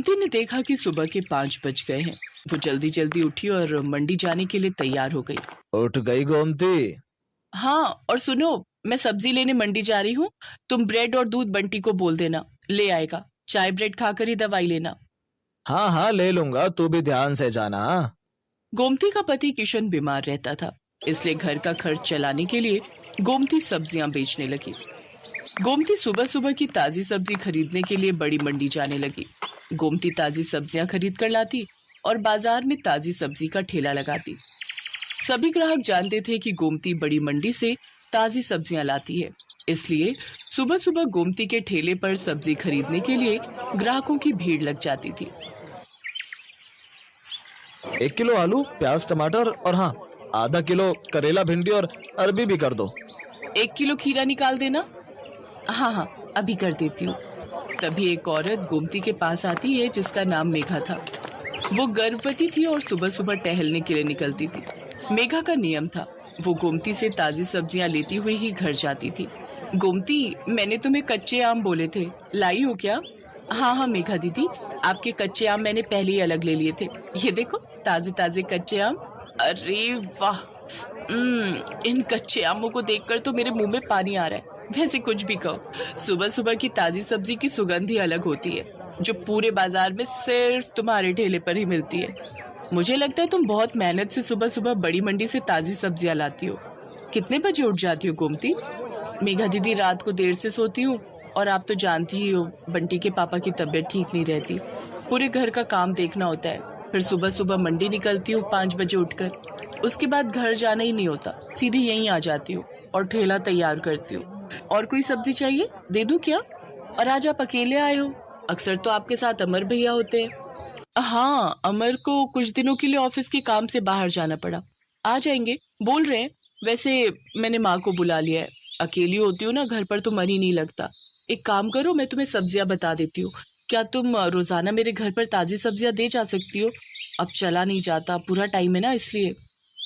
गोमती ने देखा कि सुबह के 5 बज गए हैं। वो जल्दी जल्दी उठी और मंडी जाने के लिए तैयार हो गई। उठ गई गोमती? हाँ, और सुनो, मैं सब्जी लेने मंडी जा रही हूँ। तुम ब्रेड और दूध बंटी को बोल देना, ले आएगा। चाय ब्रेड खाकर ही दवाई लेना। हाँ हाँ ले लूंगा, तू भी ध्यान से जाना। गोमती का पति किशन बीमार रहता था, इसलिए घर का खर्च चलाने के लिए गोमती सब्जियां बेचने लगी। गोमती सुबह सुबह की ताजी सब्जी खरीदने के लिए बड़ी मंडी जाने लगी। गोमती ताजी सब्जियां खरीद कर लाती और बाजार में ताजी सब्जी का ठेला लगाती। सभी ग्राहक जानते थे कि गोमती बड़ी मंडी से ताजी सब्जियां लाती है, इसलिए सुबह सुबह गोमती के ठेले पर सब्जी खरीदने के लिए ग्राहकों की भीड़ लग जाती थी। 1 किलो आलू, प्याज, टमाटर और हाँ, आधा किलो करेला, भिंडी और अरबी भी कर दो। 1 किलो खीरा निकाल देना। हाँ हाँ, अभी कर देती हूँ। तभी एक औरत गोमती के पास आती है जिसका नाम मेघा था। वो गर्भवती थी और सुबह सुबह टहलने के लिए निकलती थी। मेघा का नियम था, वो गोमती से ताजी सब्जियां लेती हुई ही घर जाती थी। गोमती, मैंने तुम्हें कच्चे आम बोले थे, लाई हो क्या? हाँ हाँ मेघा दीदी, आपके कच्चे आम मैंने पहले ही अलग ले लिए थे। ये देखो, ताजे ताजे कच्चे आम। अरे वाह, इन कच्चे आमों को देखकर तो मेरे मुंह में पानी आ रहा है। वैसे कुछ भी कहो, सुबह सुबह की ताजी सब्जी की सुगंध ही अलग होती है, जो पूरे बाजार में सिर्फ तुम्हारे ठेले पर ही मिलती है। मुझे लगता है तुम बहुत मेहनत से सुबह सुबह बड़ी मंडी से ताजी सब्जियां लाती हो। कितने बजे उठ जाती हो गोमती? मेघा दीदी, रात को देर से सोती हूँ और आप तो जानती ही हो, बंटी के पापा की तबीयत ठीक नहीं रहती। पूरे घर का काम देखना होता है। फिर सुबह सुबह मंडी निकलती हूँ 5 बजे उठकर। उसके बाद घर जाना ही नहीं होता, सीधे यहीं आ जाती हूँ और ठेला तैयार करती हूँ। और कोई सब्जी चाहिए, दे दूं क्या? और आज आप अकेले आए हो? अक्सर तो आपके साथ अमर भैया होते हैं। हाँ, अमर को कुछ दिनों के लिए ऑफिस के काम से बाहर जाना पड़ा। आ जाएंगे बोल रहे हैं। वैसे मैंने माँ को बुला लिया है। अकेली होती हूँ ना घर पर, तो मन ही नहीं लगता। एक काम करो, मैं तुम्हें सब्जियां बता देती हूँ। क्या तुम रोजाना मेरे घर पर ताजी सब्जियां दे जा सकती हो? अब चला नहीं जाता, पूरा टाइम है ना, इसलिए।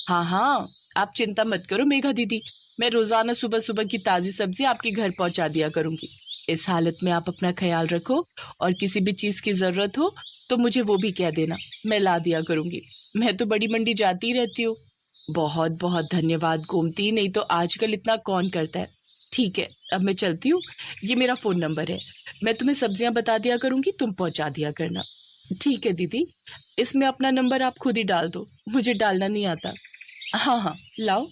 हाँ हाँ, आप चिंता मत करो मेघा दीदी, मैं रोजाना सुबह सुबह की ताजी सब्जी आपके घर पहुंचा दिया करूंगी। इस हालत में आप अपना ख्याल रखो, और किसी भी चीज की जरूरत हो तो मुझे वो भी कह देना, मैं ला दिया करूंगी। मैं तो बड़ी मंडी जाती ही रहती हूँ। बहुत बहुत धन्यवाद गोमती, नहीं तो आजकल इतना कौन करता है। ठीक है, अब मैं चलती हूँ। ये मेरा फोन नंबर है, मैं तुम्हें सब्जियां बता दिया करूंगी, तुम पहुंचा दिया करना। ठीक है दीदी, इसमें अपना नंबर आप खुद ही डाल दो, मुझे डालना नहीं आता। हाँ हाँ, लाओ।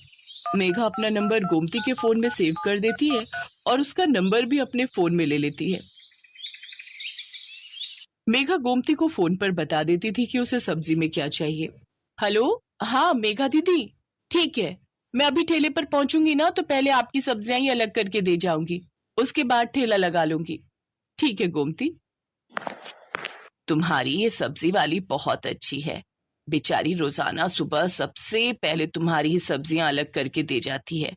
मेघा अपना नंबर गोमती के फोन में सेव कर देती है और उसका नंबर भी अपने फोन में ले लेती है। मेघा गोमती को फोन पर बता देती थी कि उसे सब्जी में क्या चाहिए। हेलो, हाँ मेघा दीदी, ठीक है, मैं अभी ठेले पर पहुंचूंगी ना, तो पहले आपकी सब्जियां ही अलग करके दे जाऊंगी, उसके बाद ठेला लगा लूंगी। ठीक है गोमती। तुम्हारी ये सब्जी वाली बहुत अच्छी है, बेचारी रोजाना सुबह सबसे पहले तुम्हारी ही सब्जियां अलग करके दे जाती है।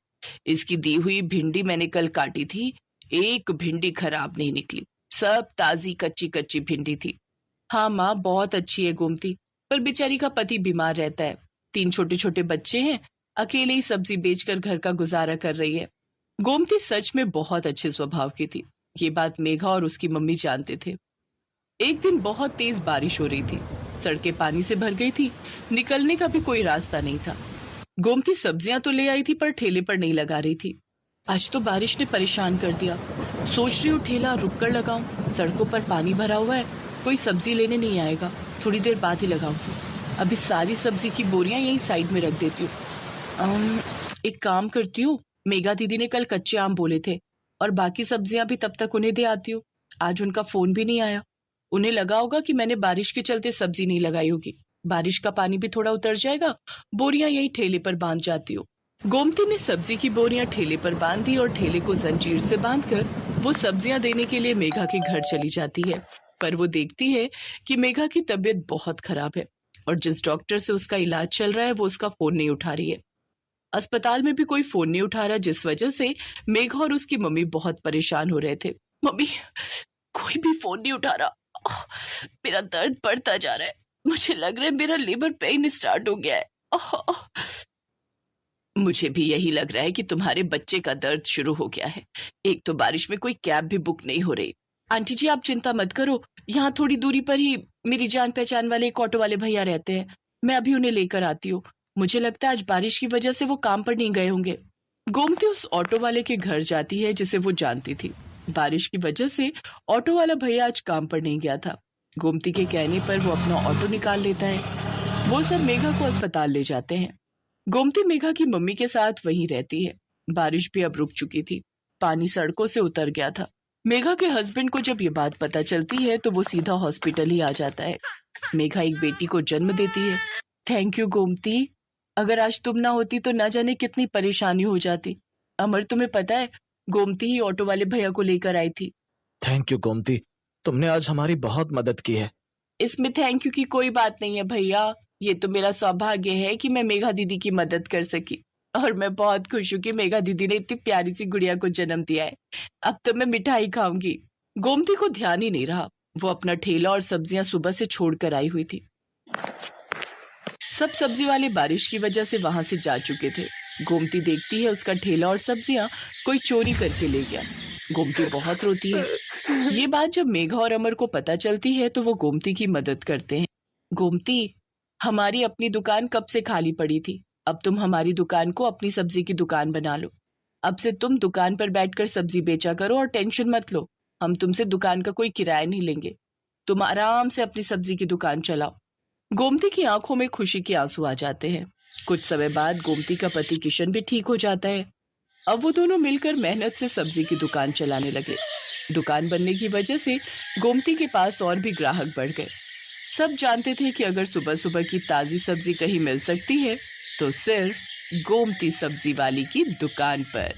इसकी दी हुई भिंडी मैंने कल काटी थी, एक भिंडी खराब नहीं निकली, सब ताजी कच्ची कच्ची भिंडी थी। हाँ माँ, बहुत अच्छी है गोमती, पर बेचारी का पति बीमार रहता है, 3 छोटे छोटे बच्चे हैं, अकेले ही सब्जी बेचकर घर का गुजारा कर रही है। गोमती सच में बहुत अच्छे स्वभाव की थी, ये बात मेघा और उसकी मम्मी जानते थे। एक दिन बहुत तेज बारिश हो रही थी, सड़कें पानी से भर गई थी, निकलने का भी कोई रास्ता नहीं था। गोमती सब्जियां तो ले आई थी पर ठेले पर नहीं लगा रही थी। आज तो बारिश ने परेशान कर दिया, सोच रही हूँ ठेला रुक कर लगाऊं, सड़कों पर पानी भरा हुआ है, कोई सब्जी लेने नहीं आएगा, थोड़ी देर बाद ही लगाऊंगी। अभी सारी सब्जी की बोरियां यहीं साइड में रख देती हूँ। एक काम करती हूँ, मेघा दीदी ने कल कच्चे आम बोले थे और बाकी सब्जियां भी तब तक उन्हें दे आती हूँ। आज उनका फोन भी नहीं आया, उन्हें लगा होगा कि मैंने बारिश के चलते सब्जी नहीं लगाई होगी। बारिश का पानी भी थोड़ा उतर जाएगा, बोरियां यही ठेले पर बांध जाती हूँ। गोमती ने सब्जी की बोरियां ठेले पर बांध दी और ठेले को जंजीर से बांधकर वो सब्जियां देने के लिए मेघा के घर चली जाती है। पर वो देखती है कि मेघा की तबीयत बहुत खराब है और जिस डॉक्टर से उसका इलाज चल रहा है वो उसका फोन नहीं उठा रही है। अस्पताल में भी कोई फोन नहीं उठा रहा, जिस वजह से मेघा और उसकी मम्मी बहुत परेशान हो रहे थे। मम्मी, कोई भी फोन नहीं उठा रहा, मेरा दर्द बढ़ता जा रहा है, मुझे लग रहा है मेरा लेबर पेन स्टार्ट हो गया है। मुझे भी यही लग रहा है कि तुम्हारे बच्चे का दर्द शुरू हो गया है। एक तो बारिश में कोई कैब भी बुक नहीं हो रही। आंटी जी, आप चिंता मत करो, यहाँ थोड़ी दूरी पर ही मेरी जान पहचान वाले एक ऑटो वाले भैया रहते हैं, मैं अभी उन्हें लेकर आती हूँ। मुझे लगता है आज बारिश की वजह से वो काम पर नहीं गए होंगे। गोमती उस ऑटो वाले के घर जाती है जिसे वो जानती थी। बारिश की वजह से ऑटो वाला भैया आज काम पर नहीं गया था। गोमती के कहने पर वो अपना ऑटो निकाल लेता है। वो सब मेघा को अस्पताल ले जाते हैं। गोमती मेघा की मम्मी के साथ वहीं रहती है। बारिश भी अब रुक चुकी थी, पानी सड़कों से उतर गया था। मेघा के हस्बैंड को जब ये बात पता चलती है तो वो सीधा हॉस्पिटल ही आ जाता है। मेघा एक बेटी को जन्म देती है। थैंक यू गोमती, अगर आज तुम ना होती तो ना जाने कितनी परेशानी हो जाती। अमर, तुम्हें पता है गोमती ही ऑटो वाले भैया को लेकर आई थी। थैंक यू गोमती, तुमने आज हमारी बहुत मदद की है। इसमें थैंक यू की कोई बात नहीं है भैया, ये तो मेरा सौभाग्य है कि मैं मेघा दीदी की मदद कर सकी। और मैं बहुत खुश हूँ कि मेघा दीदी ने इतनी प्यारी सी गुड़िया को जन्म दिया है। अब तो मैं मिठाई खाऊंगी। गोमती को ध्यान ही नहीं रहा, वो अपना ठेला और सब्जियां सुबह से छोड़ कर आई हुई थी। सब सब्जी वाले बारिश की वजह से वहां से जा चुके थे। गोमती देखती है उसका ठेला और सब्जियां कोई चोरी करके ले गया। गोमती बहुत रोती है। ये बात जब मेघा और अमर को पता चलती है तो वो गोमती की मदद करते हैं। गोमती, हमारी अपनी दुकान कब से खाली पड़ी थी, अब तुम हमारी दुकान को अपनी सब्जी की दुकान बना लो। अब से तुम दुकान पर बैठकर सब्जी बेचा करो और टेंशन मत लो, हम तुमसे दुकान का कोई किराया नहीं लेंगे। तुम आराम से अपनी सब्जी की दुकान चलाओ। गोमती की आंखों में खुशी के आंसू आ जाते हैं। कुछ समय बाद गोमती का पति किशन भी ठीक हो जाता है। अब वो दोनों मिलकर मेहनत से सब्जी की दुकान चलाने लगे। दुकान बनने की वजह से गोमती के पास और भी ग्राहक बढ़ गए। सब जानते थे कि अगर सुबह सुबह की ताजी सब्जी कहीं मिल सकती है तो सिर्फ गोमती सब्जी वाली की दुकान पर।